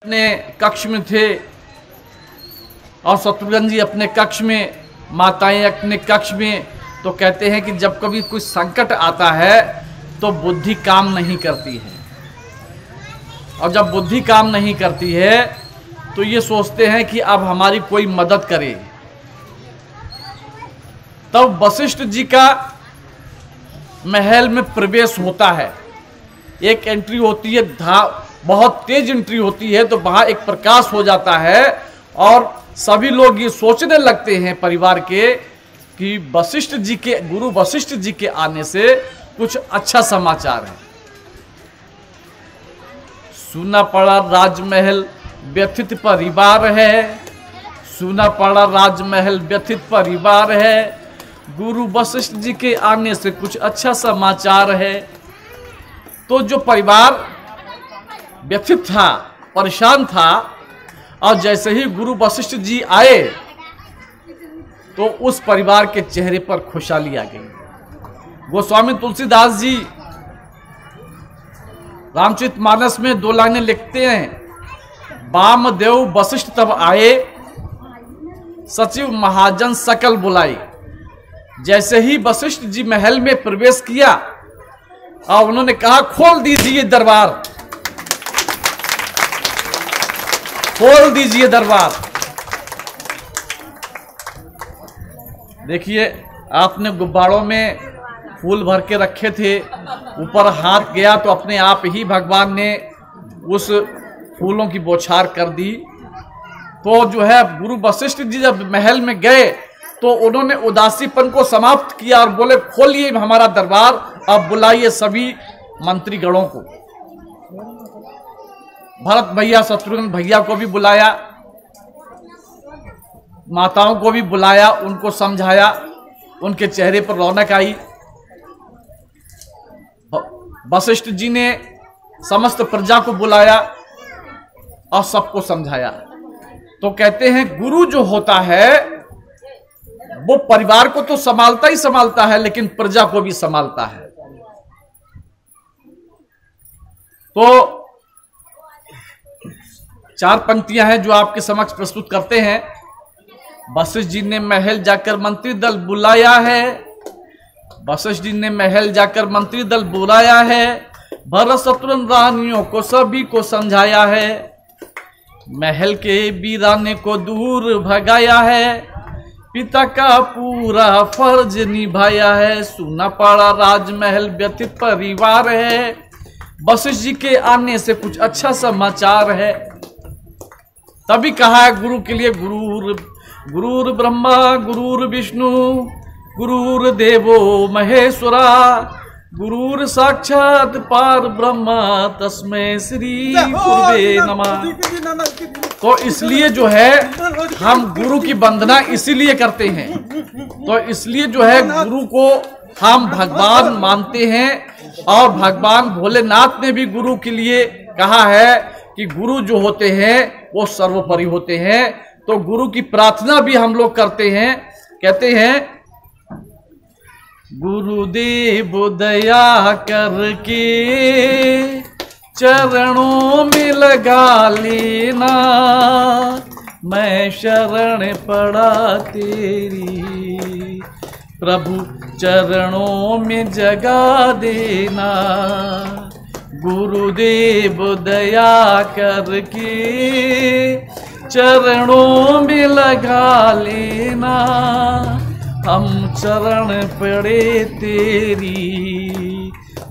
अपने कक्ष में थे और शत्रुघ्न जी अपने कक्ष में, माताएं अपने कक्ष में। तो कहते हैं कि जब कभी कोई संकट आता है तो बुद्धि काम नहीं करती है, और जब बुद्धि काम नहीं करती है तो ये सोचते हैं कि अब हमारी कोई मदद करे। तब वशिष्ठ जी का महल में प्रवेश होता है। एक एंट्री होती है, बहुत तेज एंट्री होती है, तो वहां एक प्रकाश हो जाता है और सभी लोग ये सोचने लगते हैं परिवार के कि वशिष्ठ जी के, गुरु वशिष्ठ जी के आने से कुछ अच्छा समाचार है। सुना पड़ा राजमहल व्यथित परिवार है, सुना पड़ा राजमहल व्यथित परिवार है, गुरु वशिष्ठ जी के आने से कुछ अच्छा समाचार है। तो जो परिवार व्यथित था, परेशान था, और जैसे ही गुरु वशिष्ठ जी आए तो उस परिवार के चेहरे पर खुशहाली आ गई। गोस्वामी तुलसीदास जी रामचरितमानस में 2 लाइनें लिखते हैं, वामदेव वशिष्ठ तब आए, सचिव महाजन सकल बुलाए। जैसे ही वशिष्ठ जी महल में प्रवेश किया और उन्होंने कहा, खोल दीजिए दरबार, खोल दीजिए दरबार। देखिए, आपने गुब्बारों में फूल भर के रखे थे, ऊपर हाथ गया तो अपने आप ही भगवान ने उस फूलों की बौछार कर दी। तो जो है गुरु वशिष्ठ जी जब महल में गए तो उन्होंने उदासीपन को समाप्त किया और बोले, खोलिए हमारा दरबार, अब बुलाइए सभी मंत्रीगणों को। भरत भैया, शत्रुघ्न भैया को भी बुलाया, माताओं को भी बुलाया, उनको समझाया, उनके चेहरे पर रौनक आई। वशिष्ठ जी ने समस्त प्रजा को बुलाया और सबको समझाया। तो कहते हैं गुरु जो होता है वो परिवार को तो संभालता ही संभालता है, लेकिन प्रजा को भी संभालता है। तो 4 पंक्तियां हैं जो आपके समक्ष प्रस्तुत करते हैं। वशिष्ठ जी ने महल जाकर मंत्री दल बुलाया है, वशिष्ठ जी ने महल जाकर मंत्री दल बुलाया है, भरत शत्रुघ्न रानियों को सभी को समझाया है, महल के वीराने को दूर भगाया है, पिता का पूरा फर्ज निभाया है, सुना पड़ा राजमहल व्यथित परिवार है, वशिष्ठ जी के आने से कुछ अच्छा समाचार है। तभी कहा है गुरु के लिए, गुरुर ब्रह्मा गुरुर विष्णु गुरुर देवो महेश्वरा, गुरुर साक्षात पार ब्रह्मा तस्मै श्री गुरुवे नमः। तो इसलिए जो है हम गुरु की वंदना इसीलिए करते हैं, तो इसलिए जो है गुरु को हम भगवान मानते हैं। और भगवान भोलेनाथ ने भी गुरु के लिए कहा है कि गुरु जो होते हैं वो सर्वोपरि होते हैं। तो गुरु की प्रार्थना भी हम लोग करते हैं, कहते हैं, गुरुदेव दया करके चरणों में लगा लेना, मैं शरण पड़ा तेरी, प्रभु चरणों में जगा देना, गुरुदेव दया करके चरणों में लगा लेना, हम चरण पड़े तेरी,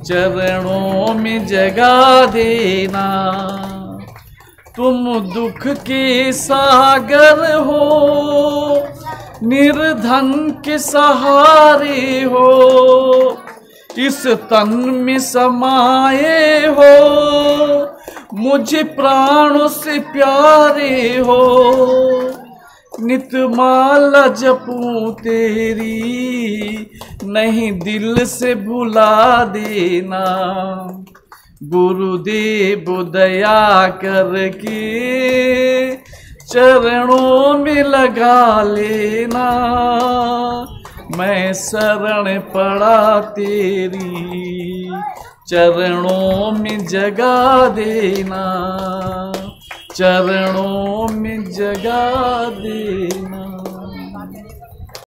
चरणों में जगा देना। तुम दुख के सागर हो, निर्धन के सहारे हो, इस तन में समाये हो, मुझे प्राणों से प्यारे हो, नित माला जपूं तेरी, नहीं दिल से भुला देना, गुरुदेव दया करके चरणों में लगा लेना, मैं शरण पड़ा तेरी, चरणों में जगा देना, चरणों में जगा देना।